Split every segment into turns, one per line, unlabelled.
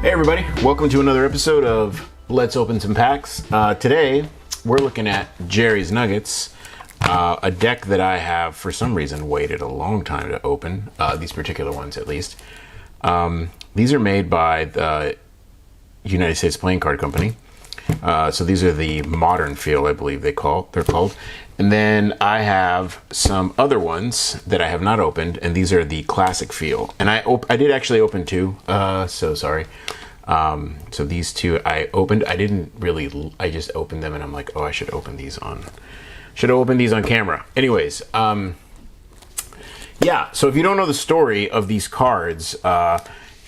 Hey everybody, welcome to another episode of Let's Open Some Packs. Today, we're looking at Jerry's Nuggets, a deck that I have, for some reason, waited a long time to open, these particular ones at least. These are made by the United States Playing Card Company. So these are the Modern Feel, I believe they're called. And then I have some other ones that I have not opened, and these are the Classic Feel. And I did actually open two, so sorry. So these two I opened. I just opened them and I'm like, oh, I should open these on camera. Anyways, yeah, so if you don't know the story of these cards,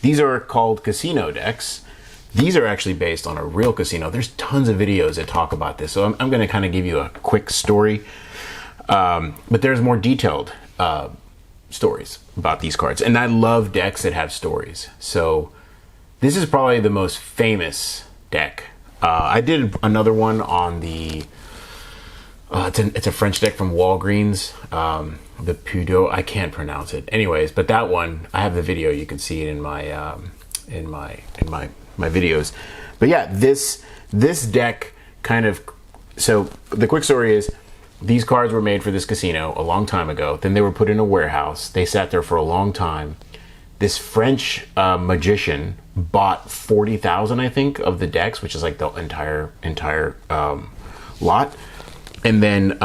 these are called casino decks. These are actually based on a real casino. There's tons of videos that talk about this, so I'm going to kind of give you a quick story. But there's more detailed stories about these cards. And I love decks that have stories. So this is probably the most famous deck. I did another one on the... it's a French deck from Walgreens. The Pudo, I can't pronounce it. Anyways, but that one, I have the video. You can see it in my my videos. But yeah, this deck kind of... So the quick story is, these cards were made for this casino a long time ago. Then they were put in a warehouse. They sat there for a long time. This French magician bought 40,000, I think, of the decks, which is like the entire lot. And then,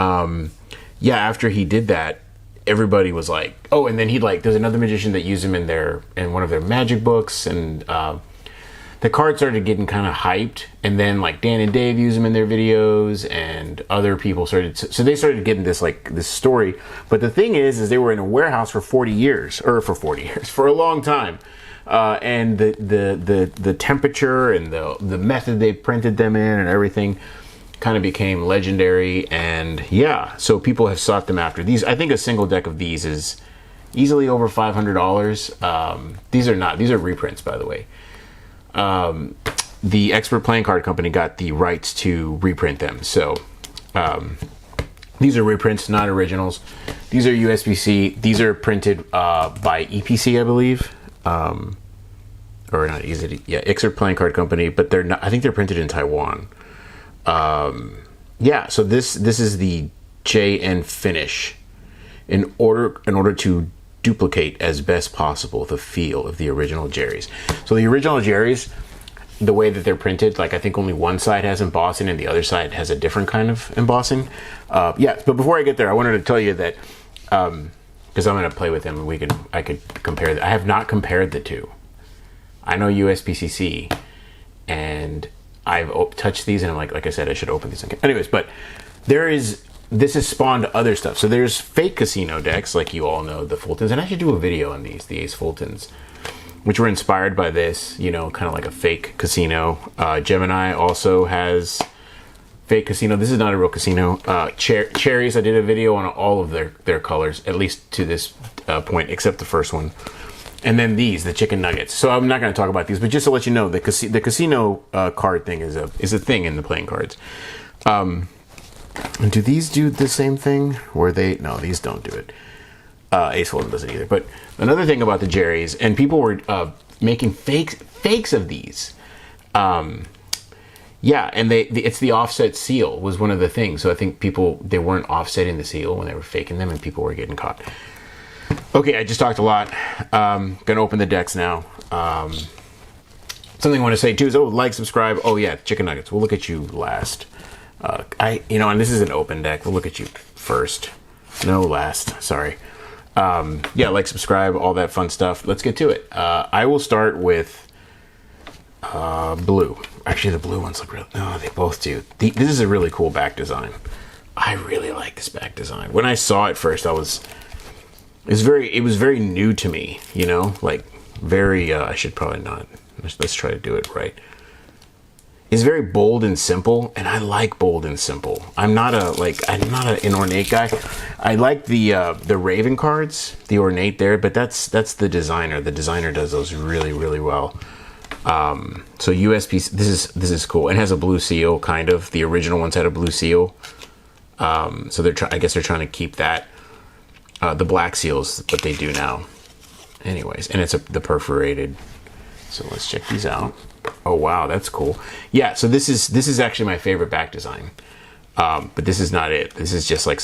yeah, after he did that, everybody was like, oh, and then there's another magician that used him in one of their magic books, and the card started getting kind of hyped, and then like Dan and Dave use them in their videos, and other people so they started getting this story. But the thing is they were in a warehouse for 40 years, for a long time, and the temperature and the method they printed them in and everything kind of became legendary. And yeah, so people have sought them after. These, I think a single deck of these is easily over $500. These are reprints, by the way. The Expert Playing Card Company got the rights to reprint them. So these are reprints, not originals. These are USPC. These are printed by EPC, I believe. Or not, is it? Yeah, Expert Playing Card Company, but they're not. I think they're printed in Taiwan. Yeah, so this is the JN finish in order to duplicate as best possible the feel of the original Jerry's. So the original Jerry's, the way that they're printed, like I think only one side has embossing and the other side has a different kind of embossing. Yeah, but before I get there, I wanted to tell you that because I'm going to play with them, I could compare. I have not compared the two. I know USPCC, and I've touched these, and I'm like I said, I should open these. Anyways, but this has spawned other stuff. So there's fake casino decks, like you all know, the Fultons, and I should do a video on these, the Ace Fultons, which were inspired by this, kind of like a fake casino. Gemini also has fake casino. This is not a real casino. Cherries, I did a video on all of their colors, at least to this point, except the first one. And then the chicken nuggets. So I'm not going to talk about these, but just to let you know, the casino card thing is a thing in the playing cards. And do these do the same thing? No, these don't do it. Ace Fulton doesn't either. But another thing about the Jerry's, and people were making fakes of these. Yeah, and it's the offset seal was one of the things. So I think they weren't offsetting the seal when they were faking them, and people were getting caught. Okay, I just talked a lot. Gonna open the decks now. Something I want to say too is, like, subscribe. Oh yeah, chicken nuggets. We'll look at you last. And this is an open deck. We'll look at you first. No, last. Sorry. Yeah, like, subscribe, all that fun stuff. Let's get to it. I will start with blue. Actually, the blue ones look real. No, they both do. This is a really cool back design. I really like this back design. When I saw it first, it was very new to me. Like very. I should probably not. Let's try to do it right. It's very bold and simple, and I like bold and simple. I'm not an ornate guy. I like the Raven cards, the ornate there, but that's the designer. The designer does those really, really well. So USP, this is cool. It has a blue seal, kind of. The original ones had a blue seal. So I guess they're trying to keep that. The black seals, what they do now. Anyways, and it's the perforated So let's check these out. Oh wow, that's cool. Yeah, so this is actually my favorite back design. But this is not it. This is just like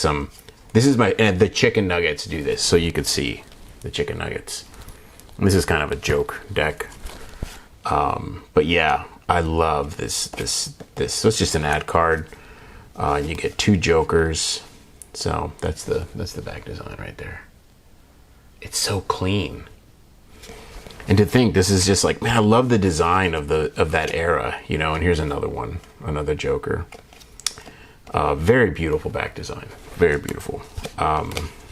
this is the chicken nuggets do this, so you could see the chicken nuggets. This is kind of a joke deck. But yeah, I love this. So it's just an ad card. You get 2 jokers. So that's the back design right there. It's so clean. And to think this is just like, man, I love the design of that era, you know. And here's another one, another joker. Very beautiful back design. Very beautiful.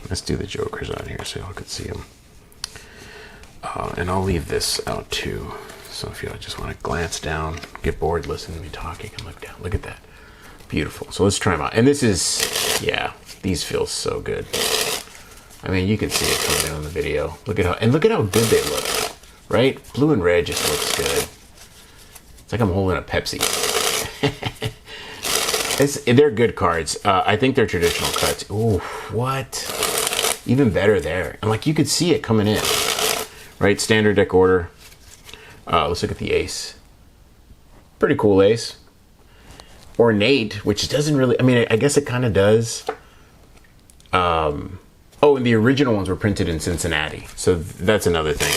Let's do the jokers on here so y'all can see them. And I'll leave this out too. So if y'all just want to glance down, get bored listening to me talk, you can look down. Look at that. Beautiful. So let's try them out. And this is, yeah, these feel so good. I mean, you can see it coming in on the video. Look at how good they look, right? Blue and red just looks good. It's like I'm holding a Pepsi. They're good cards. I think they're traditional cuts. Ooh, what? Even better there. And like you could see it coming in, right? Standard deck order. Let's look at the ace. Pretty cool ace. Ornate, which doesn't really, I mean, I guess it kind of does. Oh, and the original ones were printed in Cincinnati. So that's another thing.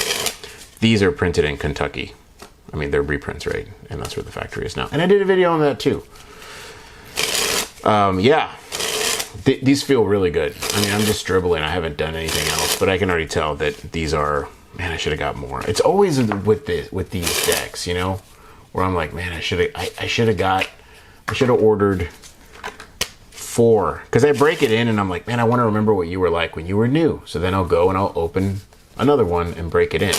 These are printed in Kentucky. I mean, they're reprints, right? And that's where the factory is now. And I did a video on that too. Yeah, these feel really good. I mean, I'm just dribbling. I haven't done anything else, but I can already tell that these are, man, I should have got more. It's always with these decks, you know, where I'm like, man, I should have ordered 4, because I break it in and I'm like, man, I want to remember what you were like when you were new. So then I'll go and I'll open another one and break it in.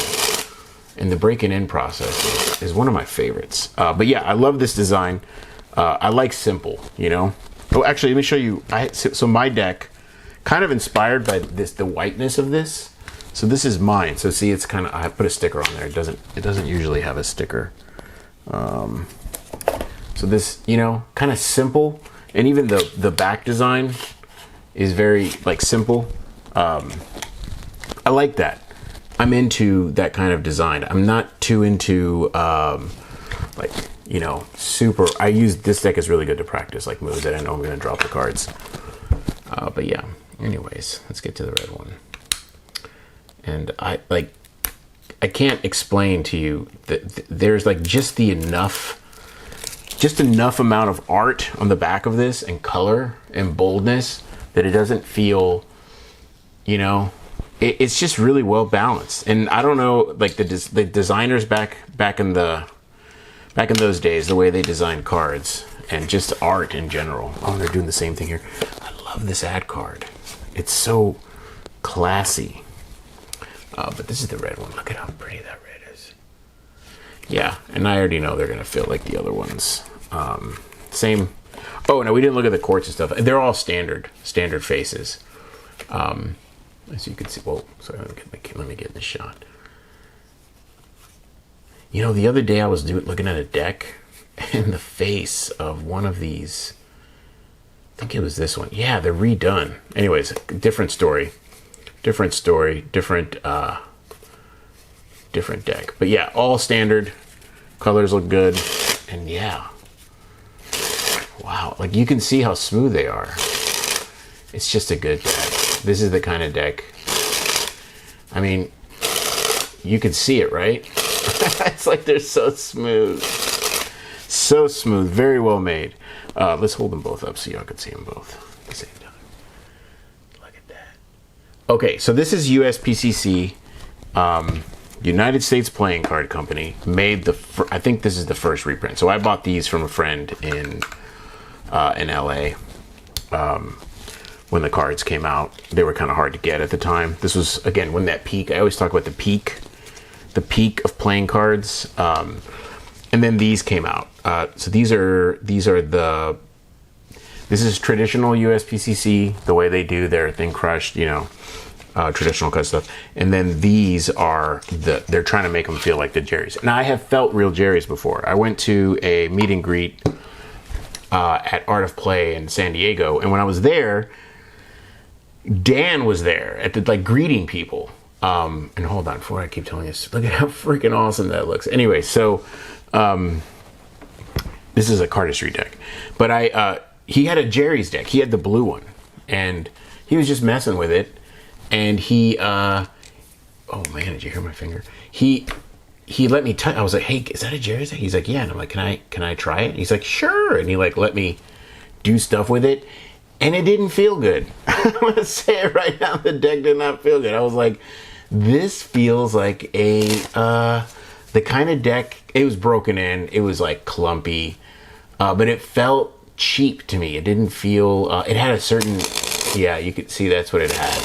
And the breaking in process is one of my favorites. But yeah, I love this design. I like simple, you know. Oh, actually, let me show you. So my deck, kind of inspired by the whiteness of this. So this is mine. So see, it's kind of, I put a sticker on there. It doesn't usually have a sticker. So this, you know, kind of simple. And even the back design is very like simple. I like that. I'm into that kind of design. I'm not too into like, you know, super. I use this deck is really good to practice like moves that I know I'm going to drop the cards. But yeah, anyways, let's get to the red one. And I can't explain to you that there's like just enough amount of art on the back of this and color and boldness that it doesn't feel, you know, it's just really well balanced. And I don't know, like the designers back in those days, the way they designed cards and just art in general. Oh, they're doing the same thing here. I love this ad card. It's so classy. But this is the red one. Look at how pretty that red is. Yeah, and I already know they're gonna feel like the other ones. Same. Oh no, we didn't look at the quartz and stuff. They're all standard faces. As you can see. Whoa, sorry. Let me get this shot. You know, the other day I was looking at a deck, and the face of one of these. I think it was this one. Yeah, they're redone. Anyways, different story. Different deck. But yeah, all standard. Colors look good. And yeah. Wow. Like you can see how smooth they are. It's just a good deck. This is the kind of deck. I mean, you can see it, right? It's like they're so smooth. So smooth. Very well made. Let's hold them both up so y'all can see them both at the same time. Look at that. Okay, so this is USPCC, United States Playing Card Company, made I think this is the first reprint. So I bought these from a friend in LA. When the cards came out, they were kind of hard to get at the time. This was, again, when that peak, I always talk about the peak of playing cards. And then these came out. So this is traditional USPCC, the way they do their thing crushed, you know, traditional cut stuff. And then these are they're trying to make them feel like the Jerry's. Now I have felt real Jerry's before. I went to a meet and greet at Art of Play in San Diego. And when I was there, Dan was there at greeting people. And hold on, before I keep telling you, look at how freaking awesome that looks. Anyway, so this is a cardistry deck, but he had a Jerry's deck. He had the blue one, and he was just messing with it. And he, oh man, did you hear my finger? He let me touch. I was like, hey, is that a Jerry's deck? He's like, yeah. And I'm like, can I try it? He's like, sure. And he like let me do stuff with it, and it didn't feel good. I'm gonna say it right now. The deck did not feel good. I was like, this feels like the kind of deck. It was broken in. It was like clumpy, but it felt cheap to me. It didn't feel. It had a certain. Yeah, you could see that's what it had.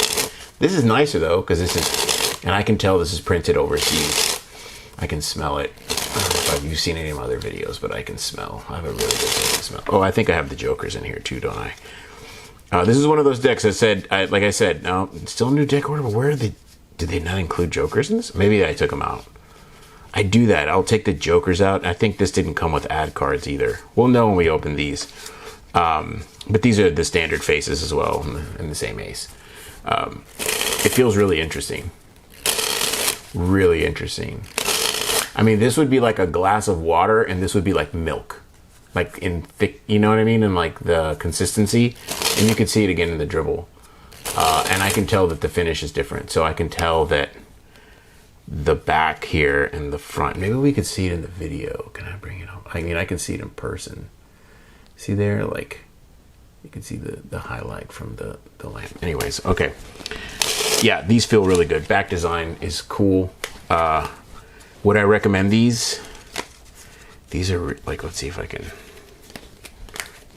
This is nicer though, because this is, and I can tell this is printed overseas. I can smell it. I don't know if you've seen any of my other videos, but I can smell. I have a really good sense of smell. Oh, I think I have the Jokers in here too, don't I? This is one of those decks that said, like I said, no, still a new deck order, but where are they? Did they not include Jokers in this? Maybe I took them out. I do that. I'll take the Jokers out. I think this didn't come with ad cards either. We'll know when we open these. But these are the standard faces as well, in the same ace. It feels really interesting. Really interesting. I mean, this would be like a glass of water, and this would be like milk. Like in thick, you know what I mean? And like the consistency. And you can see it again in the dribble. And I can tell that the finish is different. So I can tell that the back here and the front, maybe we could see it in the video. Can I bring it up? I mean, I can see it in person. See there? Like, you can see the highlight from the lamp. Anyways, okay. Yeah, these feel really good. Back design is cool. Would I recommend these? These are like, let's see if I can.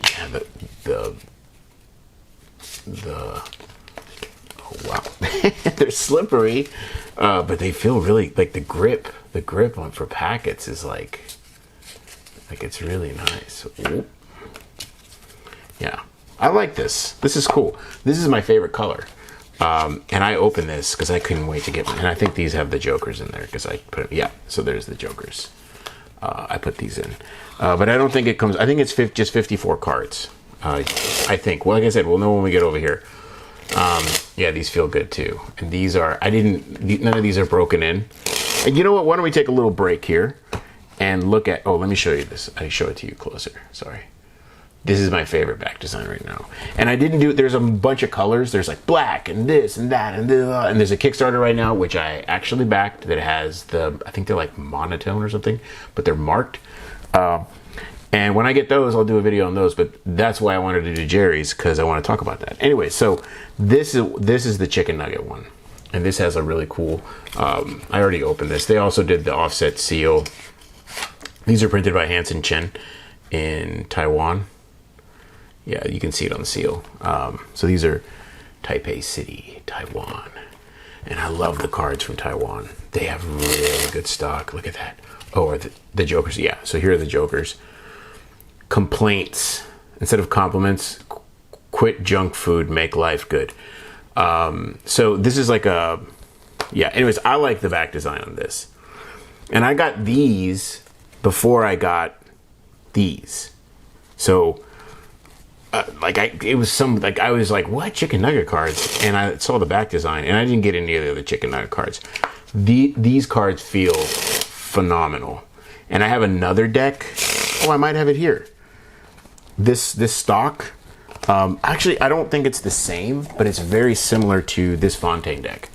Yeah, oh wow, they're slippery, but they feel really like the grip on for packets is like it's really nice. Ooh. Yeah, I like this. This is cool. This is my favorite color. And I opened this because I couldn't wait to get one. And I think these have the Jokers in there because I put them, yeah, so there's the Jokers. I put these in. But I don't think it comes, I think it's just 54 cards. I think. Well, like I said, we'll know when we get over here. Yeah, these feel good too. And these are, none of these are broken in. And you know what? Why don't we take a little break here and look at, oh, let me show you this. I show it to you closer. Sorry. This is my favorite back design right now. And I didn't do, there's a bunch of colors. There's like black and this and that and this, and there's a Kickstarter right now, which I actually backed that has I think they're like monotone or something, but they're marked. And when I get those, I'll do a video on those, but that's why I wanted to do Jerry's, because I want to talk about that. Anyway, so this is the chicken nugget one. And this has a really cool, I already opened this. They also did the offset seal. These are printed by Hansen Chen in Taiwan. Yeah, you can see it on the seal. So these are Taipei City, Taiwan. And I love the cards from Taiwan. They have really good stock. Look at that. Oh, or the Jokers. Yeah, so here are the Jokers. Complaints instead of compliments. Quit junk food, make life good. So this is like a, yeah, anyways, I like the back design on this. And I got these before I got these. So it was I was like, what, chicken nugget cards? And I saw the back design, and I didn't get any of the other chicken nugget cards. These cards feel phenomenal. And I have another deck. Oh, I might have it here. This stock. Actually, I don't think it's the same, but it's very similar to this Fontaine deck.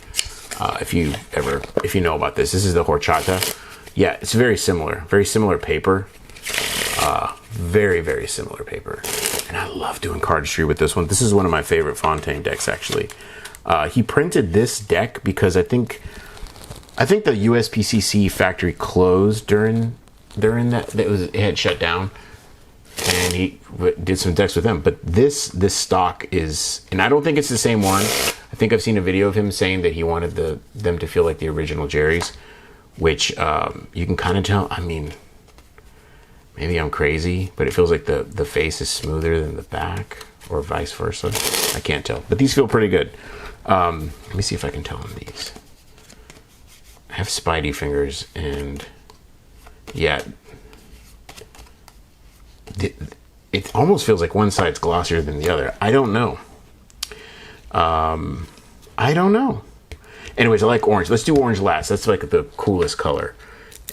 If you know about this, this is the Horchata. Yeah, it's very similar paper. Very, very similar paper. And I love doing cardistry with this one. This is one of my favorite Fontaine decks, actually. He printed this deck because I think the USPCC factory closed during that. It had shut down, and he did some decks with them. But this stock is, and I don't think it's the same one. I think I've seen a video of him saying that he wanted them to feel like the original Jerry's, which you can kind of tell. I mean, maybe I'm crazy, but it feels like the face is smoother than the back, or vice versa. I can't tell, but these feel pretty good. Let me see if I can tell on these. I have Spidey fingers, and yeah, it almost feels like one side's glossier than the other. I don't know. I don't know. Anyways, I like orange. Let's do orange last. That's like the coolest color.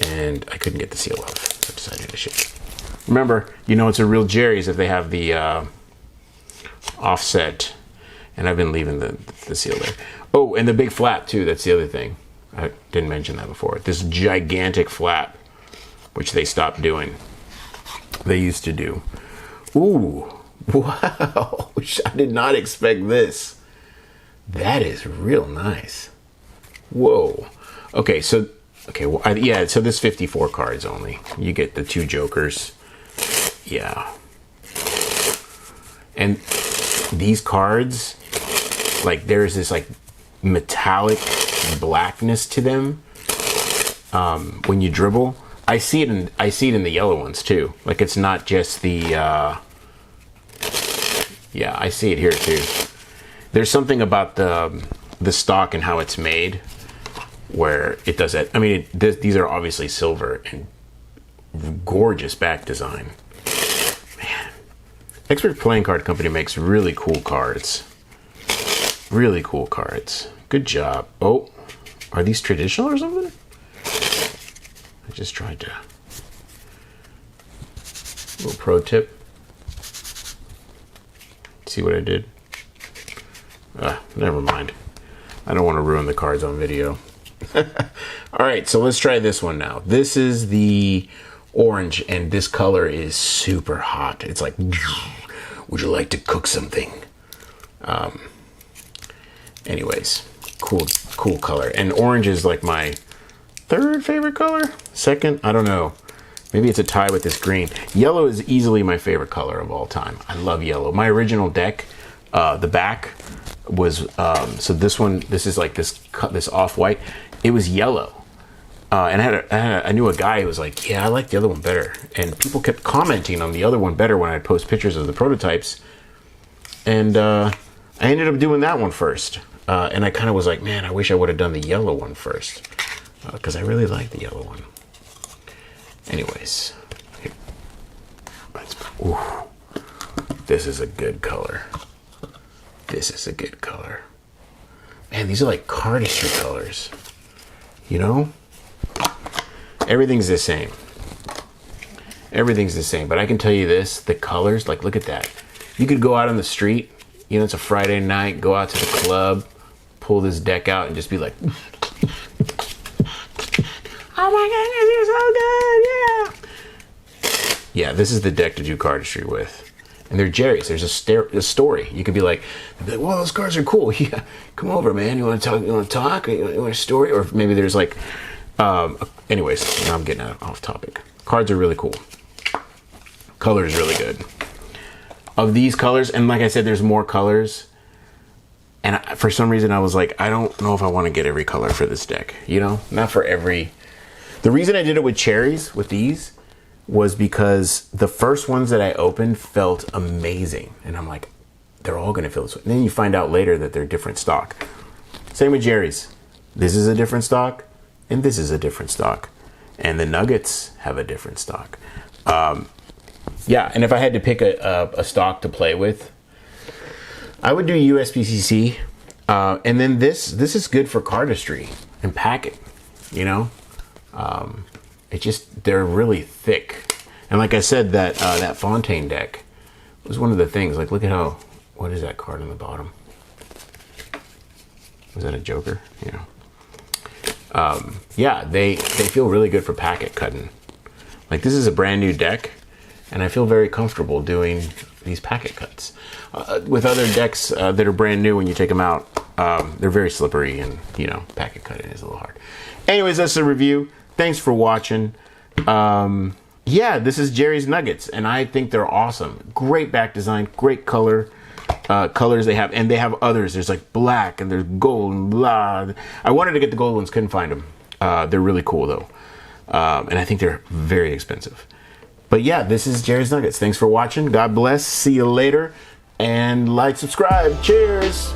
And I couldn't get the seal off, so I decided to ship it. Remember, you know it's a real Jerry's if they have the offset. And I've been leaving the seal there. Oh, and the big flap too. That's the other thing. I didn't mention that before. This gigantic flap, which they stopped doing. They used to do. Ooh, wow. I did not expect this. That is real nice. Whoa. Okay, so, well, yeah, so this 54 cards only. You get the 2 jokers. Yeah. And these cards, like there's this like metallic blackness to them when you dribble. I see it in the yellow ones too. Like it's not just the yeah, I see it here too. There's something about the stock and how it's made where it does that. I mean, these are obviously silver and gorgeous back design. Man, Expert Playing Card Company makes really cool cards. Really cool cards. Good job. Oh, are these traditional or something? I just tried to. Little pro tip. See what I did? Never mind. I don't want to ruin the cards on video. All right, so let's try this one now. This is the orange, and this color is super hot. It's like, would you like to cook something? Anyways, cool color. And orange is like my 3rd favorite color? 2nd? I don't know. Maybe it's a tie with this green. Yellow is easily my favorite color of all time. I love yellow. My original deck, the back was, so this one, this is like this off-white. It was yellow. And I knew a guy who was like, yeah, I like the other one better. And people kept commenting on the other one better when I'd post pictures of the prototypes. And I ended up doing that one first. And I kind of was like, man, I wish I would have done the yellow one first. Because I really like the yellow one. Anyways. Here. Ooh, this is a good color. This is a good color. Man, these are like cardistry colors. You know? Everything's the same. Everything's the same. But I can tell you this, the colors, like look at that. You could go out on the street, you know, it's a Friday night, go out to the club, pull this deck out and just be like, oh my goodness, you're so good, yeah. Yeah, this is the deck to do cardistry with. And they're Jerry's. There's a story. You could be like, well, those cards are cool. Yeah, come over, man. You want to talk? You want to talk? You want a story? Or maybe there's like, anyways, now I'm getting off topic. Cards are really cool. Color is really good. Of these colors, and like I said, there's more colors. And for some reason, I was like, I don't know if I want to get every color for this deck. You know, not for every. The reason I did it with cherries, with these, was because the first ones that I opened felt amazing. And I'm like, they're all going to feel this way. And then you find out later that they're different stock. Same with Jerry's. This is a different stock, and this is a different stock. And the Nuggets have a different stock. Yeah, and if I had to pick a stock to play with, I would do USPCC. And then this is good for cardistry and packing, you know? They're really thick. And like I said, that Fontaine deck was one of the things. Like, look at what is that card on the bottom? Was that a Joker? Yeah. Yeah, they feel really good for packet cutting. Like, this is a brand new deck, and I feel very comfortable doing these packet cuts. With other decks that are brand new, when you take them out, they're very slippery, and, you know, packet cutting is a little hard. Anyways, that's the review. Thanks for watching. Yeah, this is Jerry's Nuggets, and I think they're awesome. Great back design, great colors they have, and they have others. There's like black, and there's gold, and blah. I wanted to get the gold ones, couldn't find them. They're really cool, though. And I think they're very expensive. But yeah, this is Jerry's Nuggets. Thanks for watching. God bless. See you later. And like, subscribe. Cheers.